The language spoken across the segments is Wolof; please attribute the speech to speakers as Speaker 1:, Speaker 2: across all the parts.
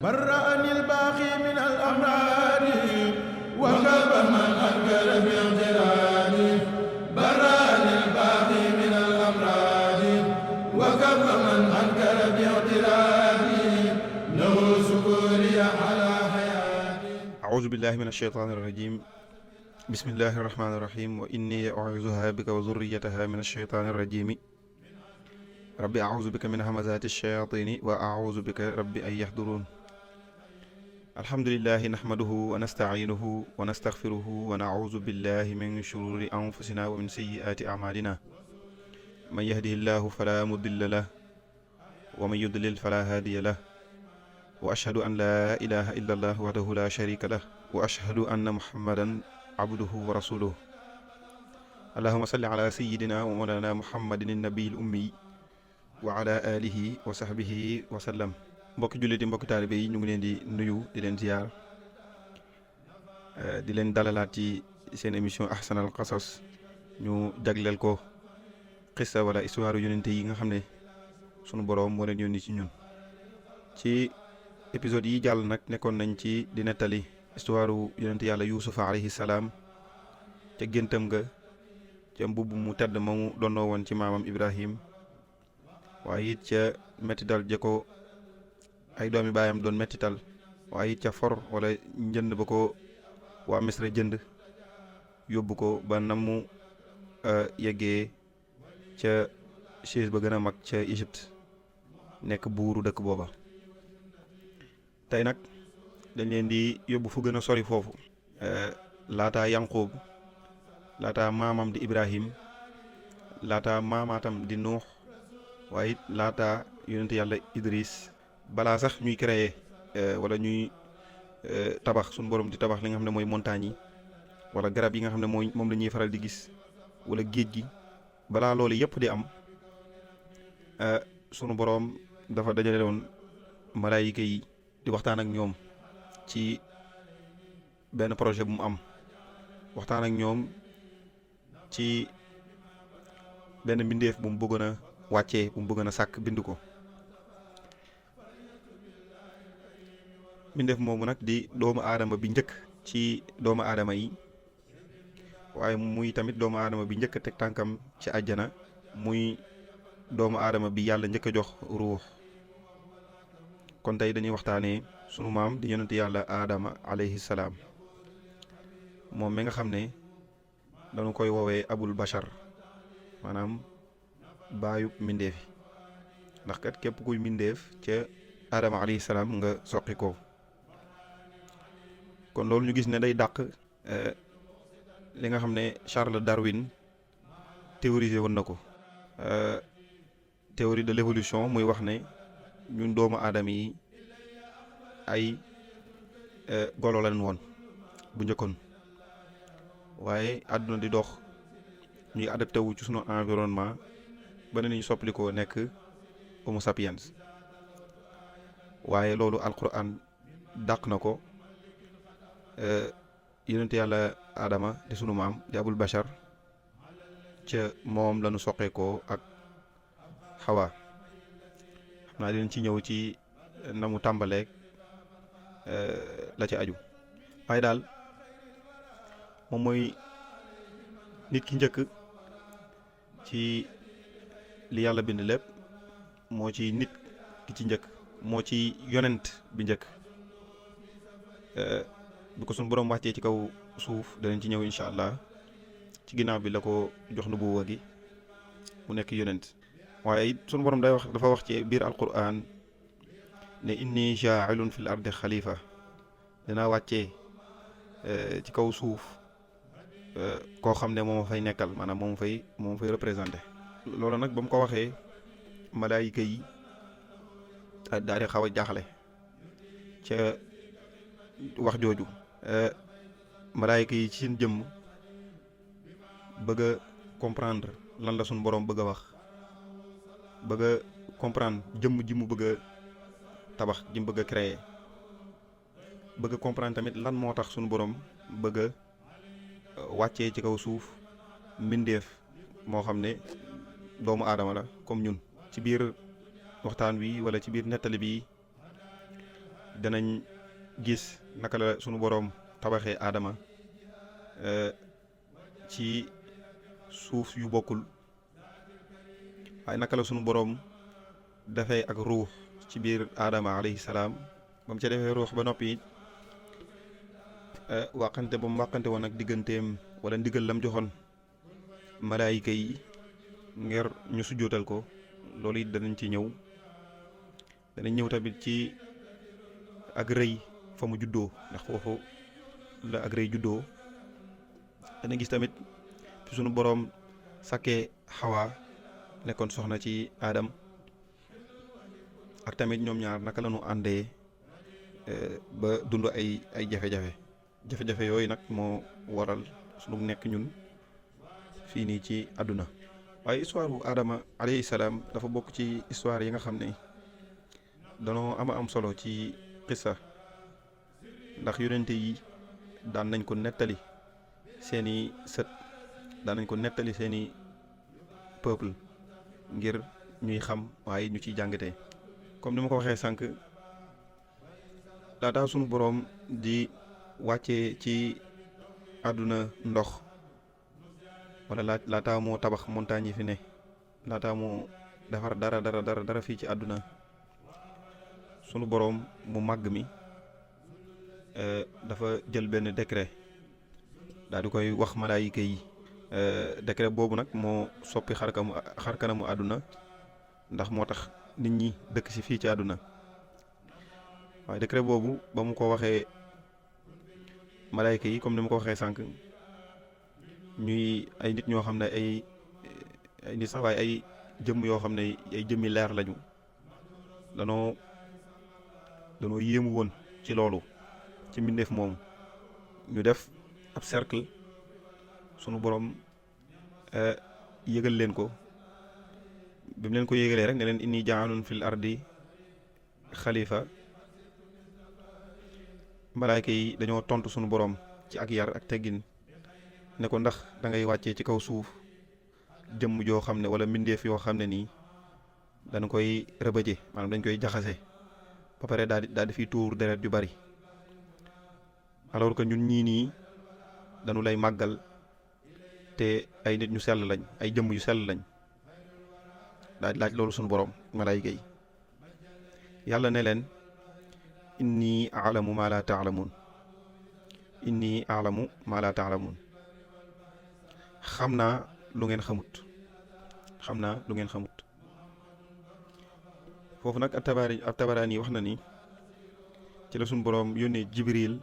Speaker 1: برأني الباقي من الأمراض وكب من أنكر باعتراضي برأني الباقي من الأمراض وكب من أنكر باعتراضي له شكوري على حياتي.
Speaker 2: أعوذ بالله من الشيطان الرجيم. بسم الله الرحمن الرحيم. وإني أعوذها بك وذريتها من الشيطان الرجيم. ربي أعوذ بك من همزات الشياطين وأعوذ بك ربي أن يحضرون. الحمد لله نحمده ونستعينه ونستغفره ونعوذ بالله من شرور أنفسنا ومن سيئات أعمالنا. من يهده الله فلا مضل له ومن يضلل فلا هادي له. وأشهد أن لا إله إلا الله وحده لا شريك له وأشهد أن محمدا عبده ورسوله. اللهم صل على سيدنا ومولانا محمد النبي الأمي وعلى آله وصحبه وسلم. mbokki jullit yi mbokki taalibe yi ñu ngi leen di nuyu di leen ziyaar di leen dalalaat ci seen émission ahsanal qasas ñu jagleel ko xissa wala histoire yonente yi nga xam ne sunu boroom moo leen yónni ci ñun. ci épisode yi jàll nag nekkoon nañ ci di nettali histoire yonente yàlla yuusufa alayhi salaam ca géntam nga ca mbubb mu tedd ma mu donnoo woon ci maamam Ibrahim, waaye it ca mettital ja ko ay doomi baayam doon mettital, waaye it ca for wala njënd ba ko waa Misra jënd yóbbu ko ba na mu yeggee ca chaise ba gën a mag ca Égypte nekk buuru dëkk booba. tey nag dañ leen di yóbbu fu gën a sori foofu, laataa Yanqoob, laataa maamam di Ibrahim, laataa maamaatam di Nuux, waaye it laataa yonent yàlla Idris. balaa sax ñuy créer wala ñuy tabax suñu borom di tabax li nga xam ne mooy montagne yi wala garab yi nga xam ne moom la ñuy faral di gis wala géej gi, balaa loolu yëpp di am sunu borom dafa dajale woon malaayika yi di waxtaan ak ñoom ci benn projet bu mu am, waxtaan ak ñoom ci benn mbindeef bu mu bëggoon a wàccee, bu mu bëggoon a sàkk bind ko. mbindeef moomu nag di doomu aadama bi njëkk ci doomu aadama yi, waaye muy tamit doomu aadama bi njëkk a teg tànkam ci àjjana, muy doomu aadama bi yàlla njëkk a jox ruux. kon tey dañuy waxtaanee sunu maam di yonent yàlla aadama alayhi salaam, moom mi nga xam ne dañu koy woowee abul bashar, maanaam baayub mbindeef yi, ndax kat képp kuy mbindeef ca aadama alayhi salaam nga soqi ko. kon loolu ñu gis ne day dàq li nga xam ne Charles Darwin théorisé woon na ko, théorie de l'évolution, muy wax ne ñun doomu aadama yi ay golo lañ woon bu njëkkoon, waaye àdduna di dox ñuy adapté wu ci sunu environnement ba ne ñu soppali ko nekk homo sapiens. waaye loolu alquran dàq na ko. yonent yàlla Adama di sunu maam di abul bashar, ca moom lañu soqeekoo ak Xawa. xam naa dinañ ci ñëw ci na mu tàmbaleeg la ci aju, waaye daal moom mooy nit ki njëkk ci li yàlla bind lépp, moo ci nit ki ci njëkk, moo ci yonent bi njëkk. bi ko suñu borom wàccee ci kaw suuf danañ ci ñëw incha allah, ci ginnaaw bi la ko jox nubuwa gi mu nekk yonent. waaye it suñu borom dafa wax ci biir alquran ne inni jaa'ilun fil ardi xalifa, dinaa wàccee ci kaw suuf koo xam ne moom fay nekkal, maanaam moom fay représenté. loolu nag ba mu ko waxee malaayika yi daal di xaw a jaaxle ca wax jooju. malaayika yi ci seen jëmm bëgg a comprendre lan la suñu boroom bëgg a wax, bëgg a comprendre jëmm ji mu bëgg a tabax, ji mu bëgg a créer, bëgg a comprendre tamit lan moo tax suñu boroom bëgg a wàccee ci kaw suuf mbindeef moo xam ne doomu aadama la comme ñun. ci biir waxtaan wi wala ci biir nettali bi danañ gis naka la sunu boroom tabaxee aadama ci suuf yu bokkul, waaye naka la sunu boroom dafay ak ruux ci biir aadama alayhi salaam. ba mu ca defee ruux ba noppi wàqante ba mu wàqante woon ak digganteem wala ndigal lam joxoon malaayika yi ngir ñu sujjootal ko, loolu it danañ ci ñëw. danañ ñëw tamit ci ak rëy fa mu juddoo, ndax foofu la ak rëy juddoo. dana gis tamit fi sunu boroom sàkkee Xawa nekkoon soxna ci Aadam, ak tamit ñoom ñaar naka la ñu àndee ba dund ay jafe-jafe yooyu nag moo waral sunu nekk ñun fii nii ci àdduna. waaye histoire bu Adama alayhi salaam dafa bokk ci histoire yi nga xam ne danoo am solo ci xissa, ndax yonente yi daan nañ ko nettali seeni sët, daan nañ ko nettali seeni peuple ngir ñuy xam waaye ñu ciy jàngatee. comme ni ma ko waxee sànq, laataa sunu boroom di wàccee ci àdduna ndox, wala laataa moo tabax montagne yi fi ne, laataa moo defar dara fii ci àdduna, sunu boroom mu màgg mi dafa jël benn décret daal di koy wax malaayika yi. décret boobu nag moo soppi xarkanamu àdduna, ndax moo tax nit ñi dëkk ci fii ci àdduna. waaye décret boobu ba mu ko waxee malaayika yi, comme ni ma ko waxee sànq, ñuy ay nit ñoo xam ne ay nit sax waaye ay jëmm yoo xam ne ay jëmmi leer lañu, danoo yéemu woon ci loolu, ci mbindeef moomu. ñu def ab cercle, sunu boroom yëgal leen ko. bi mu leen ko yëgalee rek ne leen inni jaalun fil ardi xalifa, malaayka yi dañoo tontu sunu boroom ci ak yar ak teggin ne ko ndax da ngay wàccee ci kaw suuf jëmm joo xam ne wala mbindeef yoo xam ne nii dañ koy rëbëje, maanaam dañ koy jaxase ba pare daal di fiy tuur deret yu bari, alors que ñun ñii nii dañu lay màggal te ay nit ñu sell lañ, ay jëmm yu sell lañ. daal di laaj loolu sunu boroom malaayka yi. yàlla ne leen inni alamu ma la taalamun, inni alamu ma la taalamun, xam naa lu ngeen xamut. foofu nag ab tabaraani wax na ni ci la sunu boroom yónnee Jibril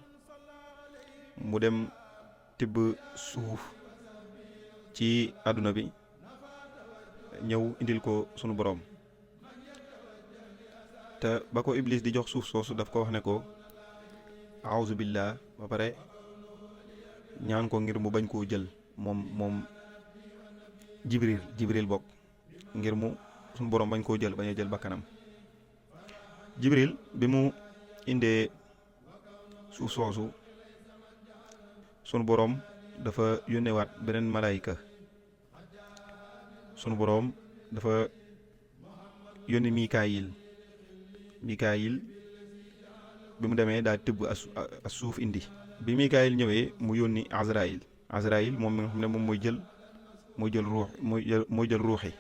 Speaker 2: mu dem tibb suuf ci àdduna bi ñëw indil ko sunu boroom. te ba ko Iblis di jox suuf soosu daf ko wax ne ko a'uuzu billah, ba pare ñaan ko ngir mu bañ koo jël moom Jibril bokk, ngir mu sunu boroom bañ koo jël, bañ a jël bakkanam. Jibril bi mu indee suuf soosu, sunu boroom dafa yónnewaat beneen malaayika. sunu boroom dafa yónni Mikaayil bi mu demee daal tibb as suuf indi. bi Mikaayil ñëwee mu yónni Azraïl moom mi nga xam ne moom mooy jël ruuxi,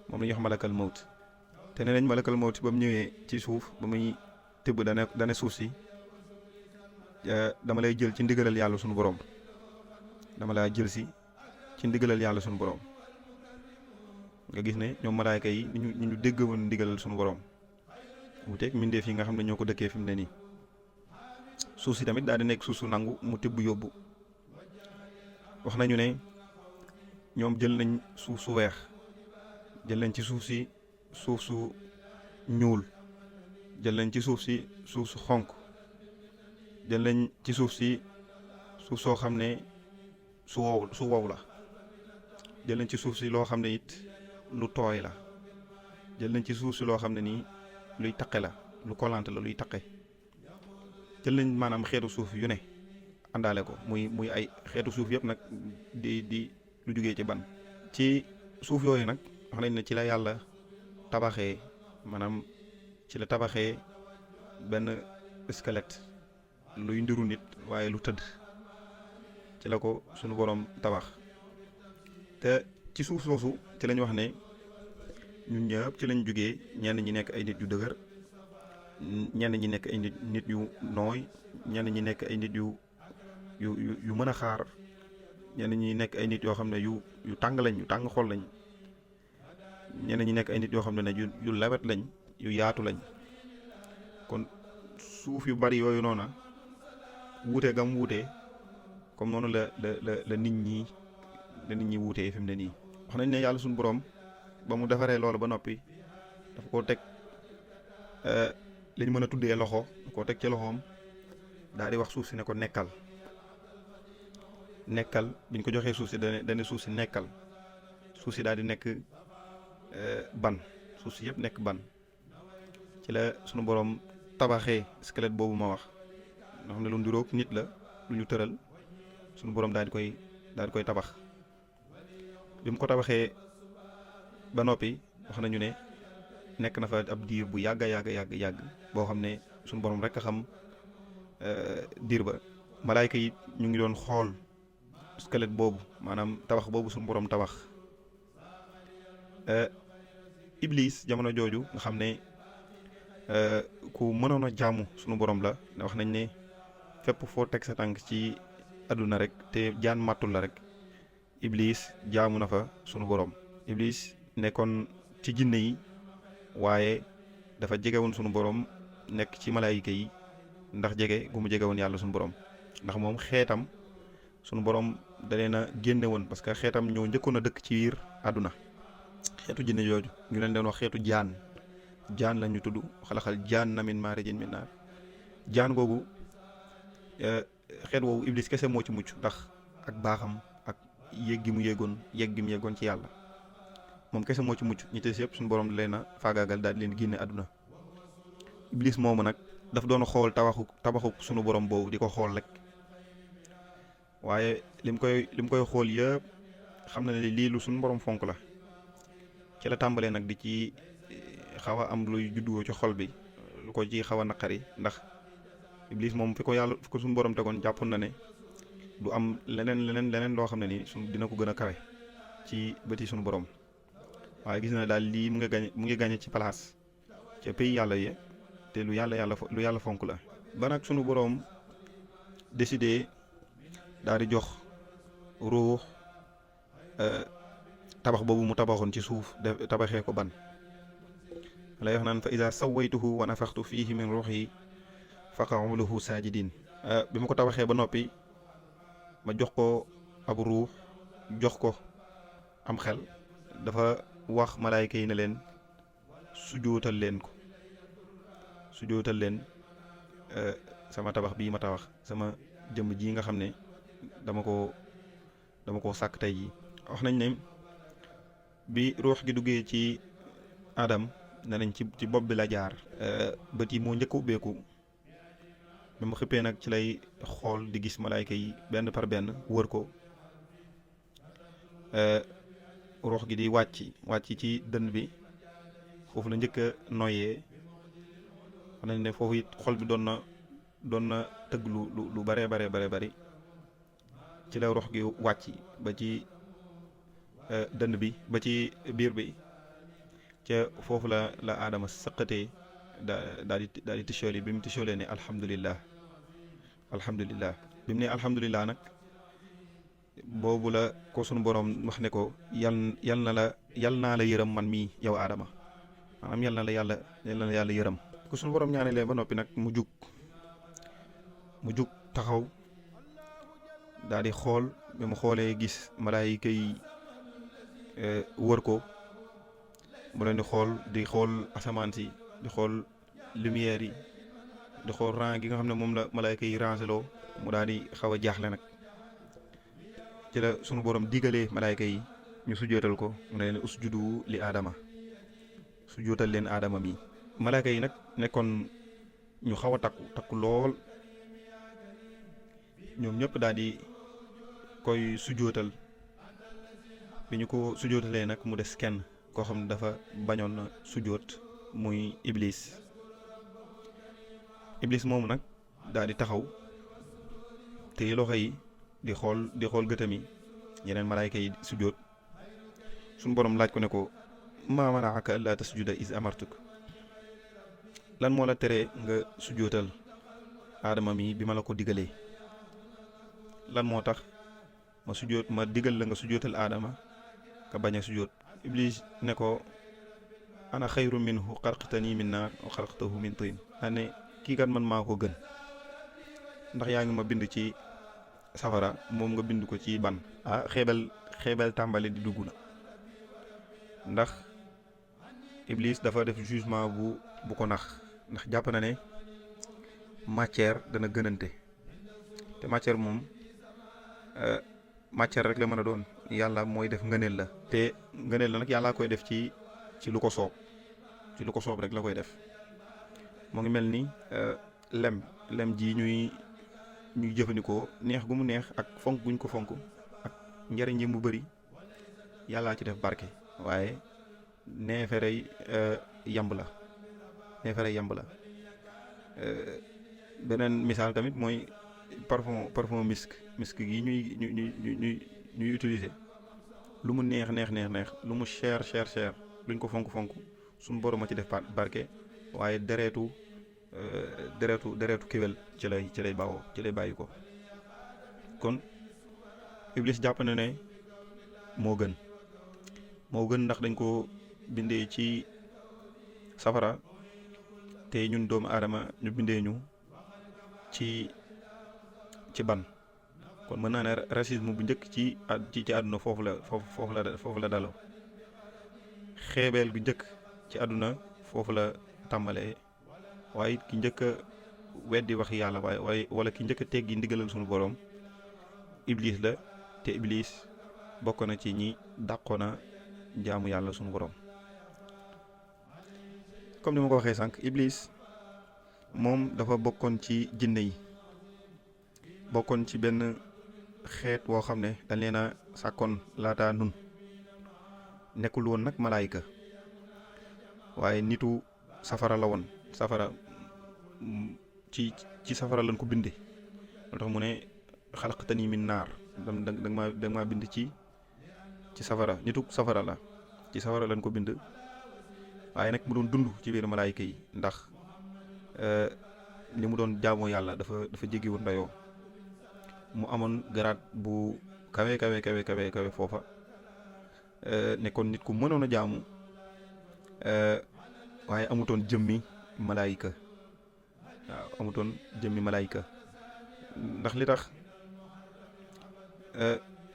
Speaker 2: moom la ñuy wax malakal mawt. te nee nañ malakal mawt ba mu ñëwee ci suuf, ba muy tibb dane suuf si dama lay jël ci ndigalal yàlla sunu boroom, dama laa jël si ci ndigalal yàlla sunu boroom. nga gis ne ñoom malaayka yi ñu dégg woon ndigalal sunu boroom, wuuteeg mbindeef yi nga xam ne ñoo ko dëkkee fi mu ne nii. suuf si tamit daal di nekk suuf su nangu, mu tibb yóbbu. wax nañu ne ñoom jël nañ suuf su weex, jël nañ ci suuf si suuf su ñuul, jël nañ ci suuf si suuf su xonq, jël nañ ci suuf si suuf soo xam ne su wow la, jël nañ ci suuf si loo xam ne it lu tooy la, jël nañ ci suuf si loo xam ne nii luy taqe la, lu kolante la, luy taqe. jël nañ maanaam xeetu suuf yu ne àndaale ko, muy ay xeetu suuf yëpp nag di lu jugee ci ban. ci suuf yooyu nag wax nañ ne ci la yàlla tabaxee, maanaam ci la tabaxee benn squelette luy ndiru nit waaye lu tëdd ci la ko sunu borom tabax te ci suuf soosu ci lañ wax ne ñun ñëpp ci lañ jógee ñenn ñi nekk ay nit yu dëgër ñenn ñi nekk ay nit yu nooy ñenn ñi nekk ay nit yu mën a xaar ñenn ñi nekk ay nit yoo xam ne yu tàng lañ yu tàng xol lañ ñenn ñi nekk ay nit yoo xam ne yu lawet lañ yu yaatu lañ kon suuf yu bari yooyu noona wuute gam wuute comme noonu la nit ñi wuutee fi mu ne nii. wax nañ ne yàlla suñu borom ba mu defaree loolu ba noppi dafa koo teg li ñu mën a tuddee loxo da koo teg ci loxoom daal di wax suuf si ne ko nekkal biñ ko joxee suuf si dane suuf si nekkal suuf si daal di nekk ban suuf si yëpp nekk ban ci la sunu borom tabaxee squelette boobu ma wax nga xam ne lu nduroog nit la lu ñu tëral sunu borom daal di koy tabax bi mu ko tabaxee ba noppi wax nañu ne nekk na fa ab diir bu yàgg boo xam ne sunu borom rek a xam diir ba malaayka yi ñu ngi doon xool squelette boobu maanaam tabax boobu sunu borom tabax Iblis jamono jooju nga xam ne ku mënoon a jaamu sunu borom la wax nañ ne fépp foo teg sa tànk ci àdduna rek te jaan màttul la rek Iblis jaamu na fa sunu borom. Iblis nekkoon ci jinne yi waaye dafa jegewoon sunu borom nekk ci malaayika yi ndax jege gu mu jegewoon yàlla sunu borom ndax moom xeetam sunu borom da leen a génne woon parce que xeetam ñoo njëkkoon a dëkk ci biir àdduna xeetu jinne jooju ñu leen doon wax xeetu jaan la ñu tudd xalaxal jaan na min maarijin min naar jaan googu xeet woowu Iblis kese moo ci mucc ndax ak baaxam ak yéeg gi mu yéegoon ci yàlla moom kese moo ci mucc ñi te yëpp suñu borom leen a faagaagal daal di leen génne àdduna. Iblis moomu nag daf doon xool tabaxu sunu borom boobu di ko xool rek waaye lim koy xool yëpp xam na ne lii lu suñu borom fonk la ci la tàmbalee nag di ci xaw a am luy juddoo ci xol bi lu ko ci xaw a naqari ndax Iblis moom fi ko suñu borom tegoon jàppoon na ne du am leneen loo xam ne ni dina ko gën a kawe ci bëti suñu borom waaye gis na daal lii mu ngi gañe ci place ca pays yàlla yi te lu yàlla fonk la. ba nag sunu borom décidé daal di jox ruux tabax boobu mu tabaxoon ci suuf tabaxee ko ban lay wax naan fa iza sawaytuhu wa nafaxtu fihi min ruuhi faqa'u lahu sajidin bi ma ko tabaxee ba noppi ma jox ko ab ruux jox ko am xel dafa wax malaayka yi ne leen sujootal leen sama tabax bii ma tabax sama jëmm ji nga xam ne dama ko sàkk tey ji. wax nañ ne bi ruux gi duggee ci Adam ne nañ ci bopp bi la jaar bët yi moo njëkk a ubbeeku bi mu xippee nag ci lay xool di gis malaayka yi benn par benn wër ko ruux gi di wàcc ci dënn bi foofu la njëkk a noyyee xam nañ ne foofu it xol bi doon na tëgg lu bare bari ci la ruux gi wàcc ba ci dënn bi ba ci biir bi ca foofu la Adama sëqatee daal di tishooli bi mu tishoolee ne alhamdulillah bi mu ne alhamdulillah nag boobu la ko sunu borom wax ne ko yal naa la yërëm man mii yow Adama maanaam yal na la yàlla yërëm. ko sunu borom ñaanelee ba noppi nag mu jug taxaw daal di xool bi mu xoolee gis malaayika yi wër ko mu leen di xool asamaan si di xool lumière yi di xool rang gi nga xam ne moom la malaayka yi rangeloo mu daal di xaw a jaaxle nag ci la sunu borom digalee malaayka yi ñu sujjootal ko mu ne leen usjudu li Adama sujjootal leen Adama mi. malaayka yi nag nekkoon ñu xaw a takku lool ñoom ñëpp daal di koy sujjootal bi ñu ko sujjootalee nag mu des kenn koo xam ne dafa bañoon na sujjoot muy Iblis iblis moomu nag daal di taxaw te loxo yi di xool gëtam yi yeneen malaayka yi sujjóot suñu borom laaj ko ne ko maa manaaka allaa tasjuda is amartuk lan moo la teree nga sujjóotal aadama mi bi ma la ko digalee lan moo tax ma digal la nga sujjóotal aadama ka bañ a sujjóot iblis ne ko ana xayru minhu xalaqtanii min naar wa xalaqtahu min tiin daa ne kii kat man maa ko gën ndax yaa ngi ma bind ci safara moom nga bind ko ci ban xeebel tàmbali di dugg na ndax iblis dafa def jugement bu ko nax ndax jàpp na ne matière dana gënante te matière moom matière rek la mën a doon yàlla mooy def ngëneel la te ngëneel la nag yàlla koy def ci lu ko soob rek la koy def moo ngi mel ni lem ji ñuy jëfandikoo neex gu mu neex ak fonk guñ ko fonk ak njariñ yi mu bëri yàllaa ci def barke waaye neeferey yamb la beneen misaal tamit mooy parfum misk gi ñuy utiliser lu mu neex lu mu cher luñ ko fonk suñu borom a ci def barke waaye deretu kéwél ci lay bàyyi ko kon iblis jàpp na ne moo gën ndax dañ ko bindee ci safara te ñun doomu aadama ñu bindee ñu ci ban kon mën naa ne racisme bu njëkk ci àdduna foofu la daloo xeebeel gu njëkk ci àdduna foofu la tàmbalee waaye ki njëkk a weddi wax yàlla waaye wala ki njëkk a teggi ndigalal suñu boroom iblis la te iblis bokk na ci ñi dàqoona jaamu yàlla suñu boroom comme ni ma ko waxee sànq iblis moom dafa bokkoon ci jinne yi bokkoon ci benn xeet woo xam ne dañ leen a sàkkoon laata nun nekkul woon nag malaayika waaye nitu safara la woon safara ci safara lañ ko binde moo tax mu ne xalaqtanii min naar da ma bind ci safara nitu safara la ci safara lañ ko bind waaye nag mu doon dund ci biir malaayika yi ndax li mu doon jaamoo yàlla dafa jéggi woon dayoo mu amoon garaat bu kawe foofa nekkoon nit ku mënoon a jaamu waaye amutoon jëmmi malaayika ndax li tax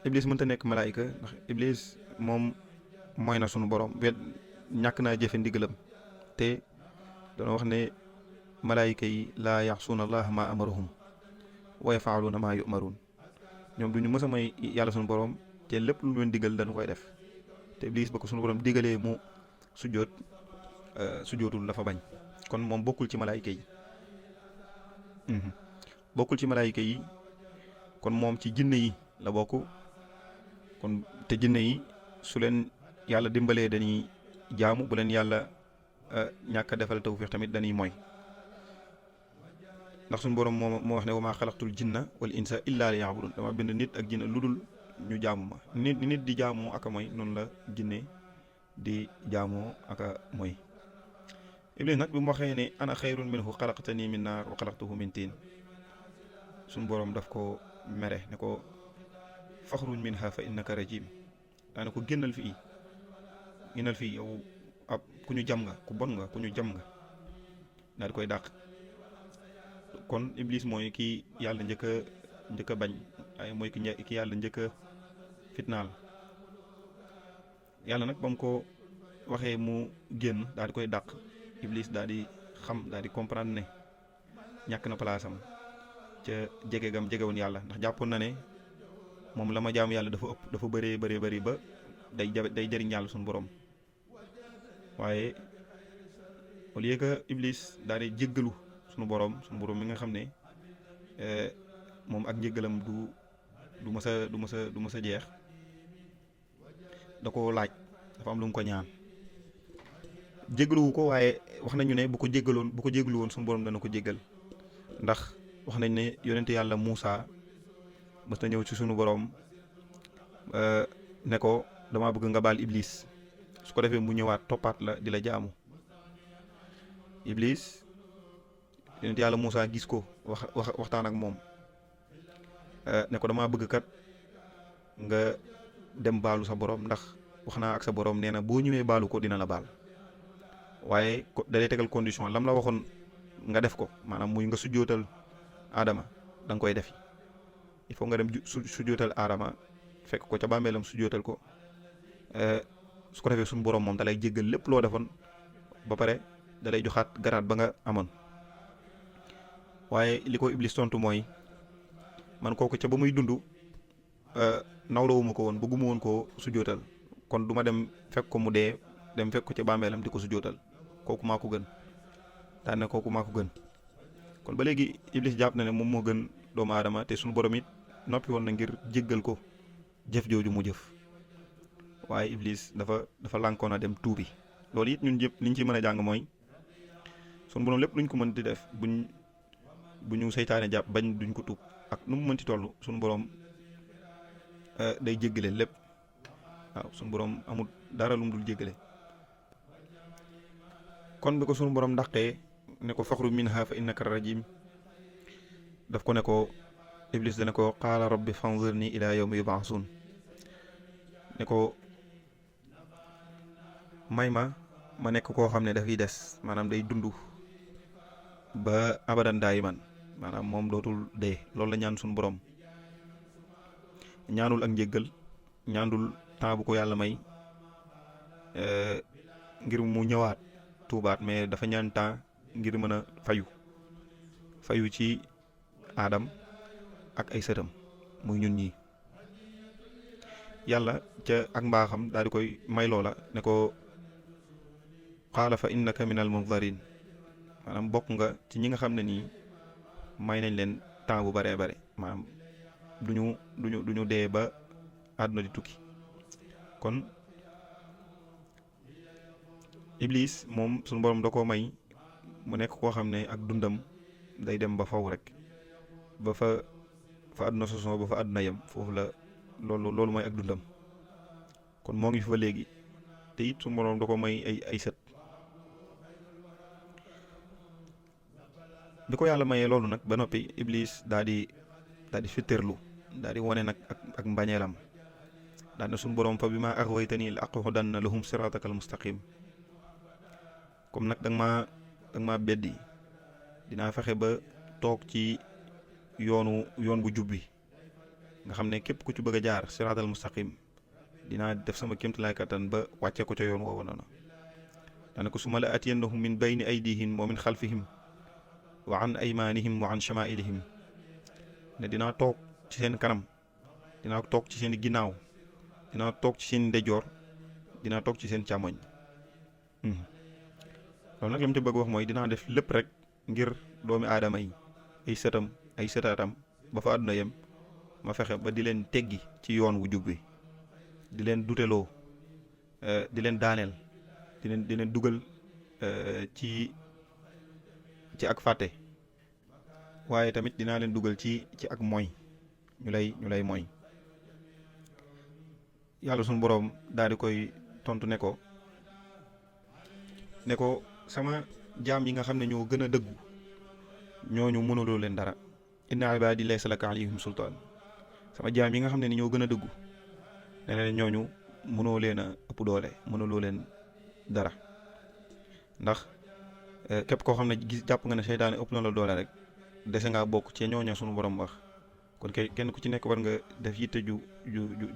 Speaker 2: iblis mënta nekk malaayika ndax iblis moom mooy na sunu borom ñàkk naa jëfe ndigalam te doona wax ne malaayika yi laa yaxsuuna allah ma amarahum wa yafaaluuna maa yumaruun ñoom duñu mës a may yàlla sunu borom te lépp lu leen digal dañu koy def te iblis ba ko sunu borom digalee mu sujjootul dafa bañ kon moom bokkul ci malaayika yi kon moom ci jinne yi la bokk kon te jinne yi su leen yàlla dimbalee dañuy jaamu bu leen yàlla ñàkk a defal tawfiix tamit dañuy mooy ndax suñu borom moo wax ne wa maa xalaqtul jinna wal insa illa liya'budun dama bind nit ak jinne lu dul ñu jaamu ma nit di jaamoo aka mooy noonu la jinne di jaamoo aka mooy iblis nag bi mu waxee ne ana xayrun minhu xalaqtanii min naar wa xalaqtahu min tiin suñu borom daf ko mere ne ko faxruj minha fa innaka rajim daana ko génnal fii yow ab ku ñu jam nga ku bon nga ku ñu jam nga daal di koy dàq kon iblis mooy ki yàlla njëkk a bañ waaye mooy ki yàlla njëkk a fitnaal yàlla nag ba mu ko waxee mu génn daal di koy dàq iblis daal di comprendre ne ñàkk na palaasam ca jegewoon yàlla ndax jàppoon na ne moom la ma jaamu yàlla dafa bëree ba day jëriñ yàlla suñu borom waaye au lieu que iblis daal di jéggalu suñu borom mi nga xam ne moom ak njéggalam du mës a jeex da ko laaj dafa am lu mu ko ñaan jéggaluwu ko waaye wax nañu ne bu ko jéggalu woon suñu borom dana ko jéggal ndax wax nañ ne yonent yàlla Muusa mës na ñëw ci sunu boroom ne ko dama bëgg nga baal Iblis su ko defee mu ñëwaat toppaat la di la jaamu. Iblis yonent yàlla Muusa gis ko waxtaan ak moom ne ko dama bëgg kat nga dem baalu sa boroom ndax wax naa ak sa boroom nee na boo ñëwee baalu ko dina la baal waaye da lay tegal condition lam la waxoon nga def ko maanaam muy nga sujjootal Adama da nga koy defi il faut nga dem sujjootal Adama fekk ko ca bàmmeelam sujjootal ko su ko defee suñu boroom moom da lay jéggal lépp loo defoon ba pare da lay joxaat garaat ba nga amoon. waaye li ko Iblis tontu mooy man kooku ca ba muy dund nawlawuma ko woon bëgguma woon koo sujjootal kon du ma dem fekk ko mu dee dem fekk ko ca bàmmeelam di ko sujjootal kooku maa ko gën daan ne kooku maa ko gën. kon ba léegi Iblis jàpp na ne moom moo gën doomu aadama te suñu borom it noppi woon na ngir jéggal ko jëf jooju mu jëf waaye Iblis dafa lànkoon a dem tuubi. loolu it ñun yëpp liñ ci mën a jàng mooy suñu borom lépp luñ ko mën di def bu ñu seytaane jàpp bañ duñ ko tuub ak nu mu mënti toll suñu borom day jéggale lépp waaw suñu borom amul dara lu mu dul jéggale. kon bi ko suñu borom dàqee ne ko faxru minha fa innaka rajim daf ko ne ko Iblis dana ko qaala rabbi fanzirni ila yawmi yub'asun ne ko may ma nekk koo xam ne dafay des maanaam day dund ba abadan daayiman maanaam moom dootul dee. loolu la ñaan suñu borom ñaanul ak njéggal ñaanul temps bu ko yàlla may ngir mu ñëwaat tuubaat mais dafa ñaan temps ngir mën a fayu ci Adam ak ay sëtam muy ñun ñi. yàlla ca ak mbaaxam daal di koy may loola ne ko qaala fa innaka minal munzarin maanaam bokk nga ci ñi nga xam ne nii may nañ leen temps bu baree bare maanaam duñu dee ba àdduna di tukki. kon Iblis moom suñu borom da koo may mu nekk koo xam ne ak dundam day dem ba faw rek ba fa àdduna sosoo ba fa àdduna yem foofu la loolu mooy ak dundam. kon moo ngi fi ba léegi te it suñu borom da ko may ay sët. bi ko yàlla mayee loolu nag ba noppi Iblis daal di fitterlu daal di wane nag ak mbañeelam daal ne suñu borom fa bi ma aghwaytani la aqudanna lahum siratakal mustaqim comme nag danga maa beddi dinaa fexe ba toog ci yoon bu jub bi nga xam ne képp ku ci bëgg a jaar siratal mustaqim dinaa def sama kéemtalaay kattan ba wàcce ko ca yoon woowu noonu daane ko summa la atiyannahum min bayni aydihim wa min xalfihim wa an aymanihim wa an shamailihim ne dinaa toog ci seen kanam dinaa toog ci seen ginnaaw dinaa toog ci seen ndeyjoor dinaa toog ci seen càmmoñ. loolu nag li mu ci bëgg wax mooy dinaa def lépp rek ngir doomi aadama yi ay sëtam ay sëtaatam ba fa àdduna yem ma fexe ba di leen teggi ci yoon wu jub bi di leen duteloo di leen daaneel di leen dugal ci ak fàtte waaye tamit dinaa leen dugal ci ak mooy ñu lay mooy. yàlla suñu boroom daal di koy tontu ne ko sama jaam yi nga xam ne ñoo gën a dëggu ñooñu mënuloo leen dara inna ibaadi laysa laka alayhim sultaan sama jaam yi nga xam ne ni ñoo gën a dëggu ne leen ñooñu mënoo leen a ëpp doole mënuloo leen dara ndax képp koo xam ne jàpp nga ne seytaane ëpp na la doole rek dese ngaa bokk ci ñooña suñu borom wax kon kenn ku ci nekk war nga def yitte ju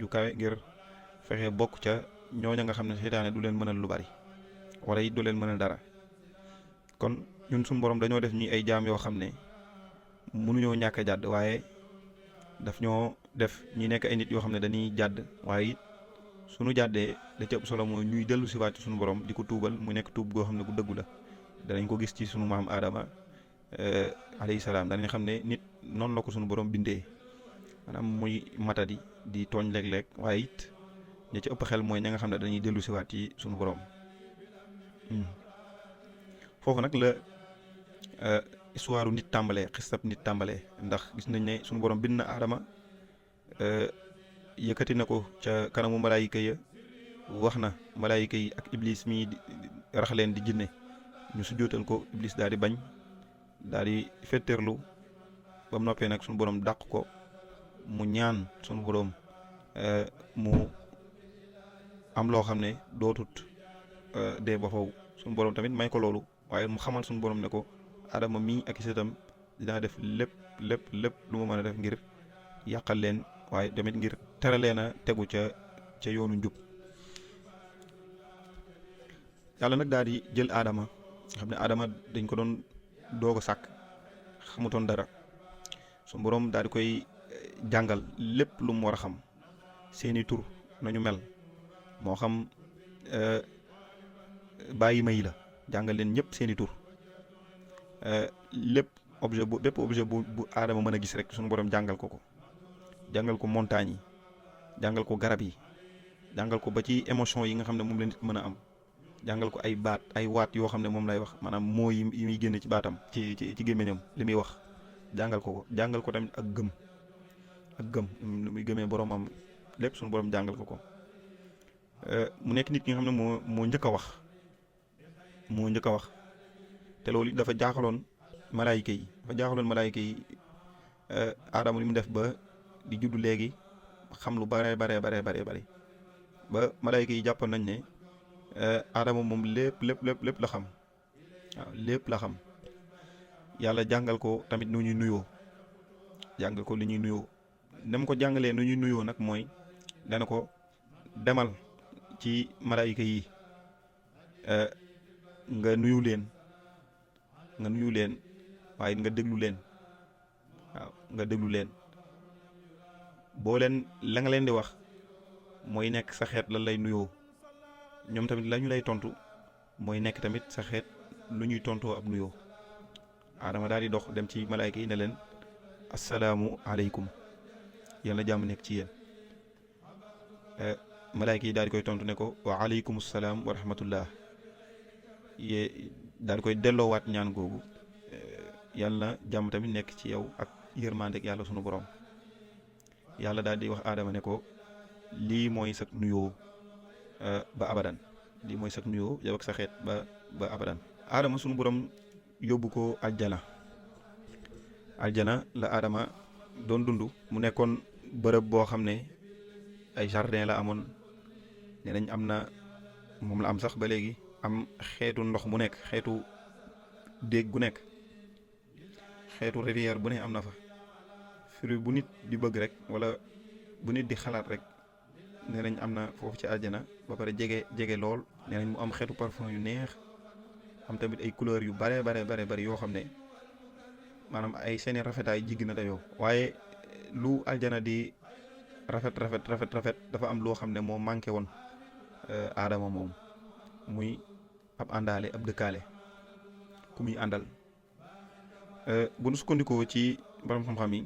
Speaker 2: kawe ngir fexe bokk ca ñooña nga xam ne seytaane du leen mënal lu bari wala it du leen mënal dara. kon ñun suñu borom dañoo def ñi ay jaam yoo xam ne mënuñoo ñàkk a jàdd waaye daf ñoo def ñi nekk ay nit yoo xam ne dañuy jàdd waaye it suñu jàddee da ci ëpp solo mooy ñuy dellu si waat ci suñu borom di ko tuubal mu nekk tuub goo xam ne gu dëggu la. danañ ko gis ci sunu maam Adama alayhi salaam danañ xam ne nit noonu la ko sunu borom bindee maanaam muy matadi di tooñ léeg-léeg waaye it ña ci ëpp xel mooy ña nga xam ne dañuy dellu si waat ci sunu borom. foofu nag la histoire nit tàmbalee xisab nit tàmbalee ndax gis nañ ne suñu borom bind na aadama yëkkati na ko ca kanamu malaayika ya wax na malaayika yi ak iblis mii rax leen di jinne ñu sujjóotal ko iblis daal di bañ daal di fetteerlu ba mu noppee nag suñu borom dàq ko mu ñaan suñu borom mu am loo xam ne dootut dee ba faw suñu borom tamit may ko loolu waaye mu xamal suñu borom ne ko adama mii ak isatam dinaa def lépp lu ma mën a def ngir yàqal leen waaye tamit ngir tere leen a tegu ca yoonu njub. yàlla nag daal di jël aadama nga xam ne aadama dañ ko doon doog a sàkk xamutoon dara suñu borom daal di koy jàngal lépp lu mu war a xam seeni tur nañu mel moo xam bàyyi may la jàngal leen ñëpp seeni tur lépp bépp objet bu aadama mën a gis rek suñu borom jàngal ko jàngal ko montagne yi jàngal ko garab yi jàngal ko ba ci émotion yi nga xam ne moom la nit mën a am jàngal ko ay baat ay waat yoo xam ne moom lay wax maanaam moo yi muy génn ci baatam ci gémmiñam li muy wax jàngal ko tamit ak gëm lu muy gëmee borom am lépp suñu borom jàngal ko mu nekk nit ki nga xam ne moo njëkk a wax te loolu dafa jaaxaloon malaayika yi aadama li mu def ba di juddu léegi xam lu bare ba malaayika yi jàppoon nañ ne aadama moom lépp la xam waaw lépp la xam yàlla jàngal ko tamit nu ñuy nuyoo jàngal ko li ñuy nuyoo nem ko jàngalee nu ñuy nuyoo nag mooy dana ko demal ci malaayika yi nga nuyu leen waaye nga déglu leen boo leen la nga leen di wax mooy nekk sa xeet lan lay nuyoo ñoom tamit la ñu lay tontu mooy nekk tamit sa xeet lu ñuy tontoo ab nuyoo aadama daal di dox dem ci malaayka yi ne leen assalaamu aleykum yàlla na jàmm nekk ci yéen malaayka yi daal di koy tontu ne ko wa aleykum salaam wa rahmatullah daal di koy delloowaat ñaan googu yàlla na jàmm tamit nekk ci yow ak yërmande ak yàlla sunu borom yàlla daal di wax aadama ne ko lii mooy sa nuyoo ba abadan lii mooy sax nuyoo yow ak sa xeet ba abadan aadama sunu borom yóbbu ko aljana la aadama doon dund mu nekkoon bërëb boo xam ne ay jardin la amoon nee nañ am na moom la am sax ba léegi am xeetu ndox mu nekk xeetu déeg gu nekk xeetu rivière bu ne am na fa fruit bu nit di bëgg rek wala bu nit di xalaat rek nee nañ am na foofu ci àjjana ba pare jege lool nee nañ mu am xeetu parfum yu neex am tamit ay couleur yu bare yoo xam ne maanaam ay seeni rafetaay jiggi na dayoo waaye lu àjjana di rafet dafa am loo xam ne moo manqué woon aadama moom muy ab àndaale ab dëkkaale ku muy àndal bu nu sukkandikoo ci borom xam-xam yi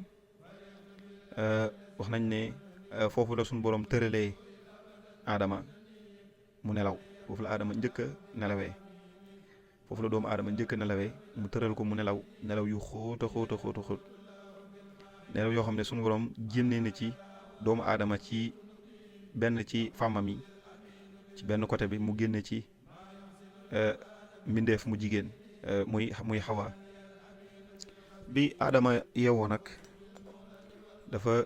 Speaker 2: wax nañ ne foofu la suñu borom tëralee aadama mu nelaw foofu la aadama njëkk a nelawee foofu la doomu aadama njëkk a nelawee mu tëral ko mu nelaw yu xóot nelaw yoo xam ne suñu borom génnee na ci doomu aadama ci benn ci fàmmam yi ci benn côté bi mu génne ci mbindeef mu jigéen muy xawa bi aadama yeewoo nag dafa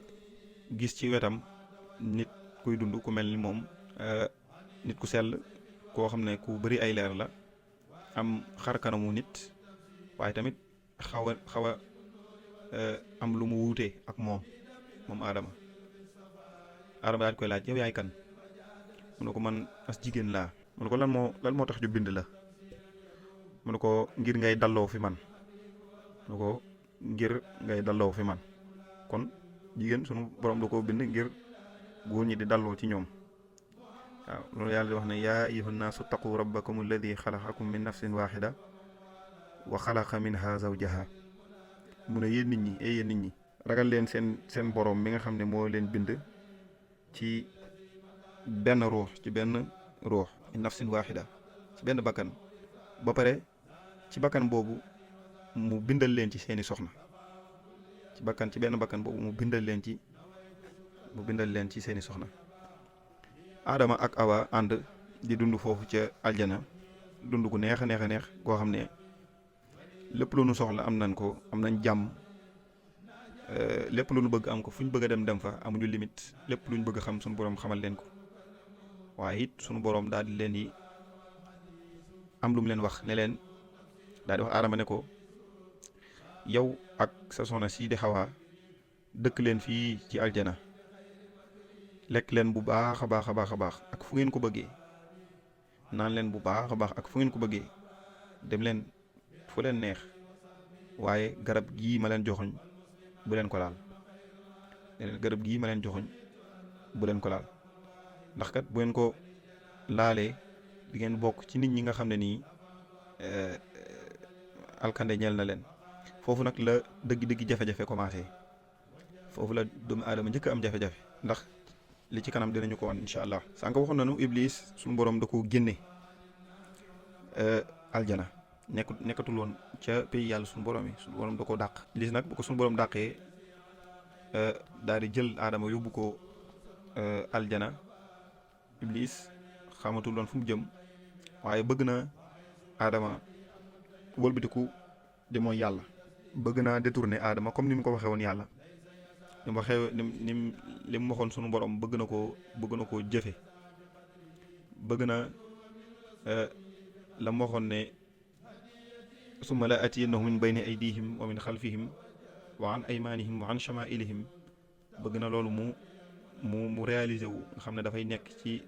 Speaker 2: gis ci wetam nit kuy dund ku mel ni moom nit ku sell koo xam ne ku bari ay leer la am xar kanamu nit waaye tamit xaw a am lu mu wuute ak moom aadama daal di koy laaj yow yaay kan mu ne ko man as jigéen laa mu ne ko lan moo tax ñu bind la mu ne ko ngir ngay dalloo fi man mu ne ko ngir ngay dalloo fi man kon jigéen sunu borom da koo bind ngir góor ñi di dalloo ci ñoom waaw loolu yàlla di wax ne yaa ayyuhan naasu taqu rabbakum alladi xalaqakum min nafsin waxida wa xalaqa minha zawjaha mu ne yéen nit ñi ragal leen seen borom mi nga xam ne moo leen bind ci benn ruux min nafsin waxida ci benn bakkan ba pare ci bakkan boobu mu bindal leen ci seeni soxna ci bakkan ci benn bakkan boobu mu bindal leen ci seeni soxna. Adama ak Awa ànd di dund foofu ca aljana dund gu neex a neex goo xam ne lépp lu nu soxla am nañ ko, am nañ jàmm, lépp lu nu bëgg am ko, fu ñu bëgg a dem fa, amuñu limite, lépp lu ñu bëgg a xam suñu boroom xamal leen ko. waaye it suñu boroom daal di leen di am lu mu leen wax ne leen daal di wax Adama ne ko yow ak sa soxna sii di Xawa dëkk leen fii ci aljana, lekk leen bu baax a baax a baax a baax ak fu ngeen ko bëggee, naan leen bu baax a baax ak fu ngeen ko bëggee, dem leen fu leen neex, waaye garab gii ma leen joxoñ bu leen ko laal. garab gii ma leen joxoñ bu leen ko laal, ndax kat bu ngeen ko laalee di ngeen bokk ci nit ñi nga xam ne nii alkande ñeel na leen. foofu nag la dëgg-dëgg jafe-jafe commencé, foofu la doomu aadama njëkk am jafe-jafe, ndax li ci kanam dinañu ko wan incha allah. sànq waxoon nañu Iblis suñu borom da ko génne aljana, nekkatul woon ca pays yàlla suñu borom yi, suñu borom da ko dàq. Iblis nag bu ko suñu borom dàqee daal di jël Adama yóbbu ko aljana. Iblis xamatul woon fu mu jëm, waaye bëgg na Adama wëlbatiku di mooy yàlla, bëgg naa détourner Adama comme ni mu ko waxee woon yàlla, ni mu waxee li mu waxoon sunu borom bëgg na koo jëfe. bëgg na la mu waxoon ne summa la atiyannahum min bayni aydihim wa min xalfihim wa an aymanihim wa an shamailihim. bëgg na loolu mu réaliser wu, nga xam ne dafay nekk ci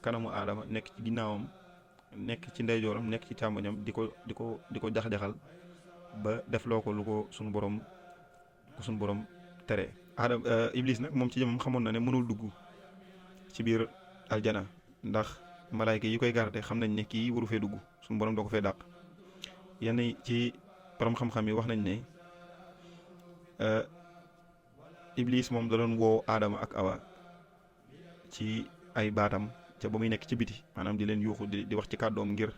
Speaker 2: kanamu Adama, nekk ci ginnaawam, nekk ci ndeyjooram, nekk ci càmmoñam, di ko jax-jaxal ba def loo ko lu ko sunu borom tere. Iblis nag moom ci jëmam xamoon na ne mënul dugg ci biir aljana, ndax malaayka yi koy garde xam nañ ne kii waru fee dugg, sunu borom doo ko fee dàq. yenn ci borom xam-xam yi wax nañ ne Iblis moom da doon woo Adama ak Awa ci ay baatam ca ba muy nekk ci biti, maanaam di leen yuuxu di wax ci kàddoom ngir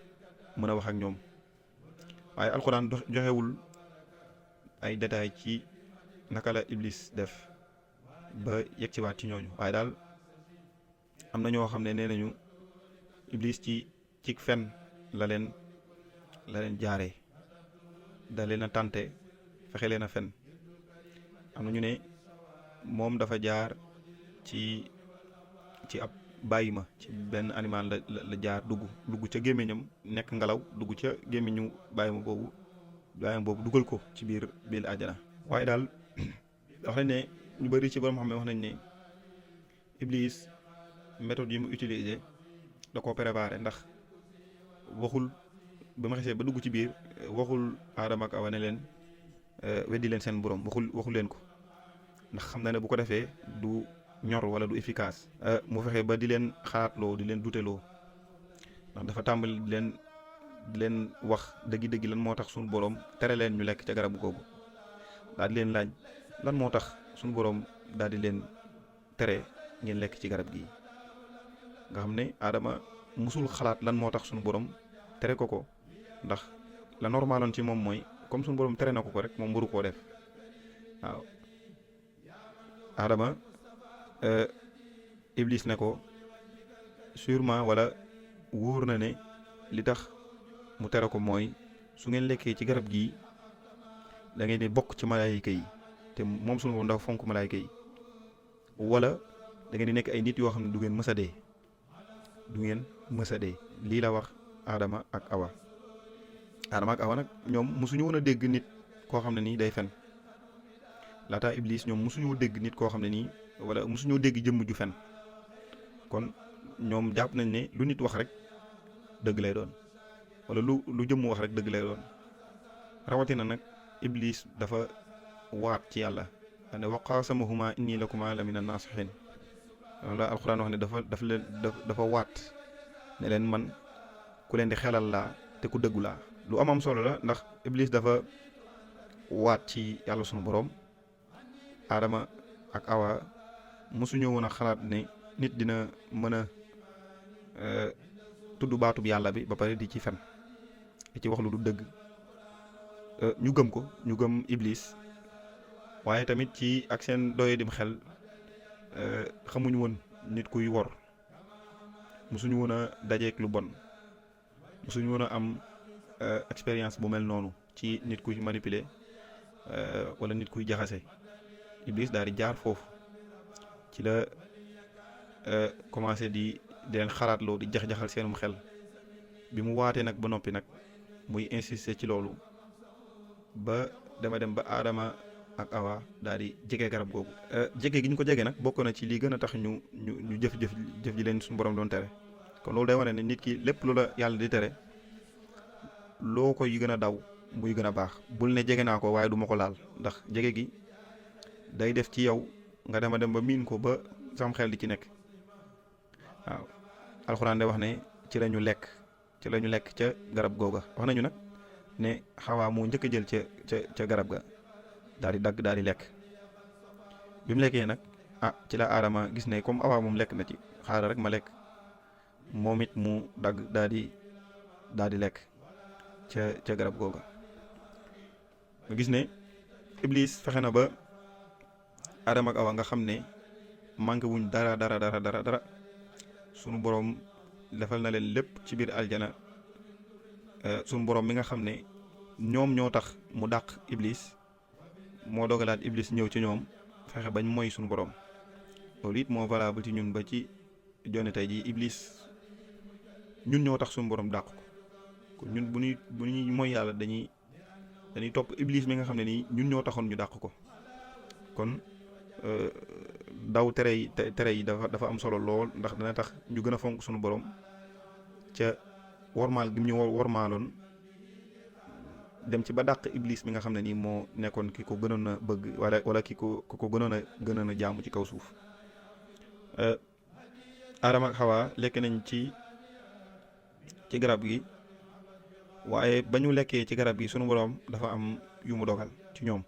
Speaker 2: mën a wax ak ñoom. waaye alxuraan joxewul ay détails ci naka la Iblis def ba yegg ci waat ci ñooñu, waaye daal am na ñoo xam ne nee nañu Iblis ci fen la leen jaaree, da leen a tànte fexe leen a fen. am na ñu ne moom dafa jaar ci ab bàyyi ma, ci benn animal la jaar dugg ca gémmiñam, nekk ngelaw dugg ca gémmiñu bàyyi ma boobu dugal ko ci biir àjjana. waaye daal wax nañ ne ñu bari ci borom xam ne wax nañ ne Iblis méthode yi mu utilisé da koo préparé, ndax waxul ba ma xesee ba dugg ci biir waxul Adama ak Awa ne leen weddi leen seen borom, waxul leen ko, ndax xam na ne bu ko defee du ñor wala du efficace. mu fexe ba di leen xalaatloo, di leen duteloo, ndax dafa tàmbali di leen wax dëgg-dëgg lan moo tax suñu borom tere leen ñu lekk ca garab googu. daal di leen laaj lan moo tax suñu borom daal di leen tere ngeen lekk ci garab gi, nga xam ne Adama musul xalaat lan moo tax suñu borom tere ko, ndax la normaloon ci moom mooy comme suñu borom tere na ko rek moom waru koo def. waaw Adama Iblis ne ko sûrement wala wóor na ne li tax mu tere ko mooy su ngeen lekkee ci garab gii da ngeen di bokk ci malaayika yi, te moom suñu borom dafa fonk malaayika yi, wala da ngeen di nekk ay nit yoo xam ne du ngeen mës a dee. lii la wax Adama ak Awa. Adama ak Awa nag ñoom mosuñu woon a dégg nit koo xam ne nii day fen. laataa Iblis ñoom mosuñoo dégg nit koo xam ne nii wala mosuñoo dégg jëmm ju fen, kon ñoom jàpp nañ ne lu nit wax rek dëgg lay doon, wala lu jëmm wax rek dëgg lay doon. rawatina nag Iblis dafa waat ci yàlla, ne wa qaasamahuma inni lakuma la mina naasihin. wala alxuraan wax ne dafa waat ne leen man ku leen di xelal laa te ku dëggu laa. lu am solo la, ndax Iblis dafa waat ci yàlla sunu borom. Adama ak Awa mosuñu woon a xalaat ne nit dina mën a tudd baatub yàlla bi ba pare di ci fen, di ci wax lu du dëgg. ñu gëm ko, ñu gëm iblis, waaye tamit ci ak seen doye dim xel xamuñu woon nit kuy wor, musuñu woon a dajeek lu bon, musuñu woon a am expérience bu mel noonu ci nit kuy manipuler wala nit kuy jaxase. iblis daal di jaar foofu ci la commencé di leen xalaatloo di jax-jaxal seenum xel. bi mu waatee nag ba noppi nag muy insister ci loolu ba dama dem ba Aadama ak Awa daal di jege garab googu. jege gi ñu ko jege nag bokk na ci lii gën a tax ñu jëf ji leen suñu borom doon tere. kon loolu day wane ne nit ki lépp lu la yàlla di tere loo koy gën a daw muy gën a baax. bul ne jege naa ko waaye du ma ko laal, ndax jege gi day def ci yow nga dema dem ba miin ko ba sam xel di ci nekk. waaw alxuraan de wax ne ci lañu lekk ca garab googa. wax nañu nag ne Xawaa moo njëkk a jël ca garab ga daal di dagg daal di lekk. bi mu lekkee nag ci la Aadama gis ne comme Awa moom lekk na ci, xaaral rek ma lekk. moom it mu dagg daal di lekk ca garab googa. nga gis ne Iblis fexe na ba Aadama ak Awa nga xam ne manqué wuñ dara sunu borom defal na leen lépp ci biir aljana. sunu borom mi nga xam ne ñoom ñoo tax mu dàq Iblis moo dogalaat Iblis ñëw ci ñoom fexe bañ mooy sunu borom. loolu it moo valable ci ñun ba ci jonne tey ji Iblis ñun ñoo tax sunu borom dàq ko. kon ñun bu ñuy mooy yàlla dañuy topp Iblis mi nga xam ne nii ñun ñoo taxoon ñu dàq ko. kon daw tere yi dafa am solo lool, ndax dana tax ñu gën a fonk sunu borom ca wormaal gi ñu wormaaloon dem ci ba dàq Iblis mi nga xam ne nii moo nekkoon ki ko gënoon a bëgg wala ki ko gënoon a jaamu ci kaw suuf. Aadama ak Xawa lekk nañ ci garab gi, waaye ba ñu lekkee ci garab gi sunu borom dafa am yu mu dogal ci ñoom.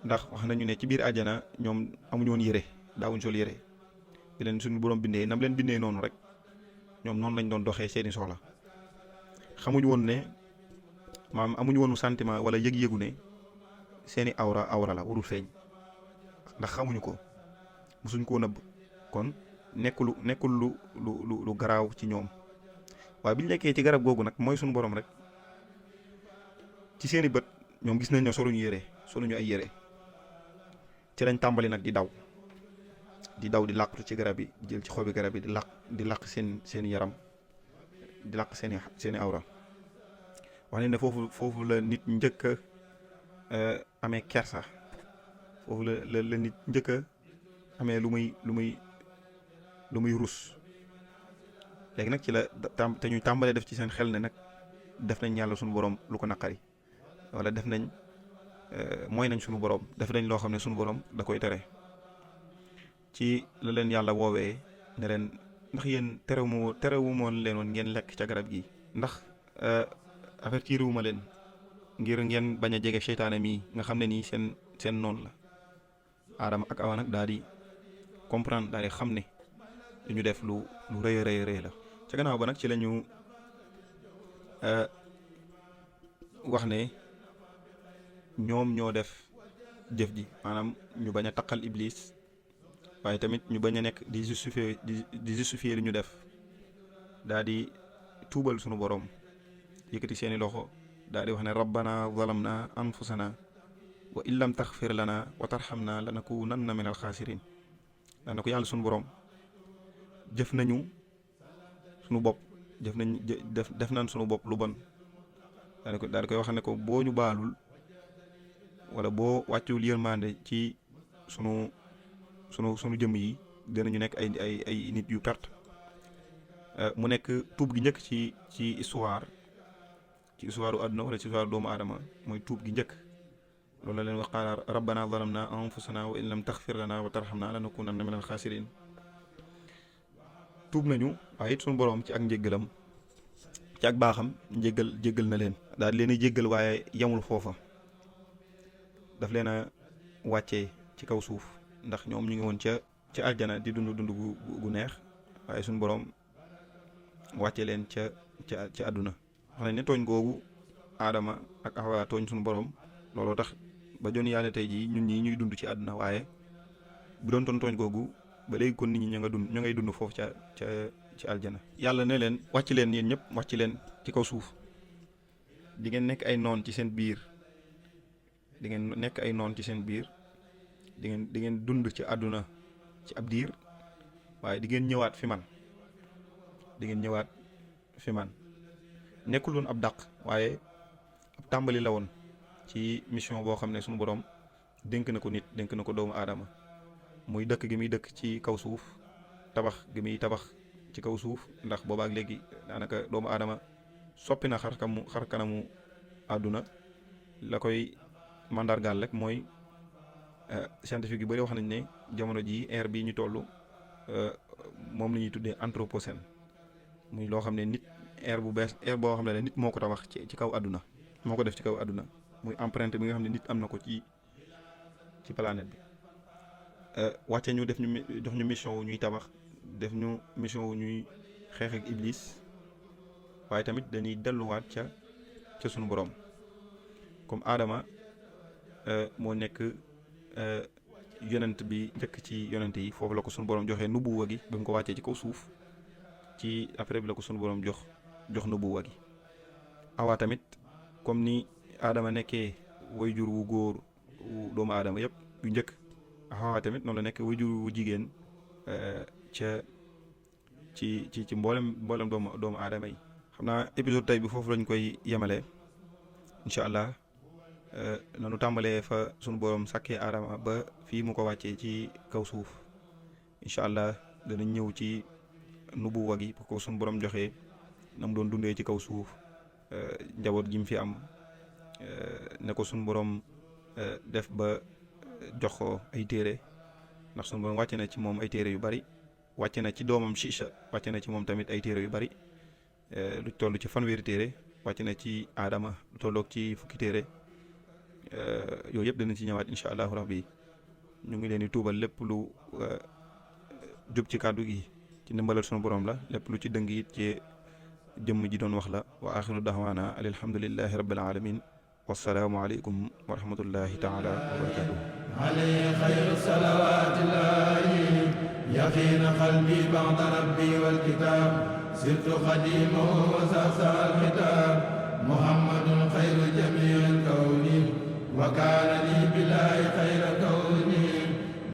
Speaker 2: ndax wax nañu ne ci biir àjjana ñoom amuñu woon yére, daawuñ sol yére. di leen suñu borom bindee nam leen bindee noonu rek ñoom noonu lañ doon doxee seeni soxla. xamuñu woon ne maam amuñu woon sentiment wala yëg-yëgu ne seeni awra la warul feeñ, ndax xamuñu ko, musuñ koo nëbb. kon nekkul lu garaaw ci ñoom. waaye biñ lekkee ci garab googu nag mooy suñu borom rek ci seeni bët ñoom gis nañ ne soluñu ay yére. ci lañ tàmbali nag di daw di làqatu ci garab yi, di jël ci xobi garab yi di làq seen yaram, di làq seeni awra. wax ne foofu la nit njëkk a amee kersa, foofu la nit njëkk a amee lu muy rus. léegi nag ci la te ñuy tàmbalee def ci seen xel ne nag def nañ yàlla suñu borom lu ko naqari, wala def nañ mooy nañ suñu borom, def nañ loo xam ne suñu borom da koy tere. ci la leen yàlla woowee ne leen ndax yéen terewu moon leen woon ngeen lekk ca garab gi, ndax avertir wu ma leen ngir ngeen bañ a jege seytaane mii nga xam ne nii seen noonu la. Aadama ak Awa nag daal di comprendre, daal di xam ne lu ñu def lu rëy la. ca gannaaw ba nag ci lañu wax ne ñoom ñoo def jëf ji, maanaam ñu bañ a taqal Iblis, waaye tamit ñu bañ a nekk di justifier li ñu def. daal di tuubal sunu borom, yëkkati seeni loxo daal di wax ne rabbana zalamna anfusana wa in lam taxfir lana wa tarhamna lanakunanna min alxaasirin. daa na ko yàlla sunu borom jëf nañu sunu bopp, def nañ sunu bopp lu bon. daal di koy wax ne ko boo ñu baalul wala boo wàccul yërmande ci sunu jëmm yi dinañu nekk ay nit yu perte. mu nekk tuub gi njëkk ci histoire u àdduna wala ci histoire doomu aadama, mooy tuub gi njëkk. loolu la leen wax qaala rabbana zalamna anfusana wa in lam taxfir lana wa tarhamna lanakunanna min alxaasirin. tuub nañu, waaye it sunu boroom ci ak njéggalam, ci ak baaxam jéggal na leen. daal leen a jéggal, waaye yemul foofa, daf leen a wàccee ci kaw suuf, ndax ñoom ñu ngi woon ca aljana di dund gu neex, waaye sunu boroom wàcce leen ca àdduna. wax nañ ne tooñ googu aadama ak Awa tooñ suñu borom looloo tax ba jon yàlla tey jii ñun ñii ñuy dund ci àdduna waaye bu doon tooñ googu ba léegi kon nit ñi ñu ngay dund foofu ca ci aljana. yàlla ne leen wàcc leen yéen ñëpp wàcc leen ci kaw suuf di ngeen nekk ay noon ci seen biir di ngeen nekk ay noon ci seen biir di ngeen dund ci àdduna ci ab diir waaye di ngeen ñëwaat fi man di ngeen ñëwaat fi man nekkul woon ab dàq waaye ab tàmbali la woon ci mission boo xam ne suñu borom dénk na ko nit dénk na ko doomu aadama muy dëkk gi muy dëkk ci kaw suuf tabax gi muy tabax ci kaw suuf ndax boobaak léegi daanaka doomu aadama soppi na xar kanamu àdduna la koy mandargaal rek mooy scientifique yu bëri wax nañ ne jamono ji ère bi ñu toll moom la ñuy tuddee anthropocène muy loo xam ne nit ère bu bees ère boo xam ne nit moo ko tabax ci kaw àdduna moo ko def ci kaw àdduna muy empreinte bi nga xam ne nit am na ko ci planète bi wàcce ñu def ñu jox ñu mission wu ñuy tabax def ñu mission wu ñuy xeex ak iblis waaye tamit dañuy delluwaat ca sunu borom comme Adama moo nekk yonent bi njëkk ci yonent yi foofu la ko sunu borom joxee nubuwa gi ba mu ko wàccee ci kaw suuf ci après bi la ko sunu borom jox nubuwa gi. Awa tamit comme ni Adama nekkee wayjur wu góor wu doomu aadama yëpp yu njëkk Awa tamit noonu la nekk wayjur wu jigéen ci mboolem doomu aadama yi. xam naa épisode tey bi foofu lañ koy yemalee incha allah nanu tàmbalee fa sunu borom sàkkee Adama ba fii mu ko wàccee ci kaw suuf incha allah danañ ñëw ci nubuwa gi bu ko sunu borom joxee na mu doon dundee ci kaw suuf njaboot gi mu fi am ne ko sunu borom def ba jox ko ay téere ndax sunu borom wàcce na ci moom ay téere yu bari wàcce na ci doomam Chicha wàcce na ci moom tamit ay téere yu bari lu toll ci fanweeri téere wàcc na ci Adama lu tolloog ci fukki téere yooyu yëpp danañ ci ñëwaat incha allahu rabbi ñu ngi leen di tuubal lépp lu jub ci kàddu gi ci ndimbalal sunu borom la lépp lu ci dëng it ci jëmm ji doon wax la wa axiru daxwaana alhamdulillahi rabbil alamin wassalaamu aleykum wa rahmatullahi taala wa barakatuh
Speaker 1: alayhi xayru salawaatillahi yaqiina qalbi ba'da rabbi wal kitaab sirtu xadimahu wa sasa alxitaab muhammadun xayru jamii alkawni wa kaana li billaahi xayra kawni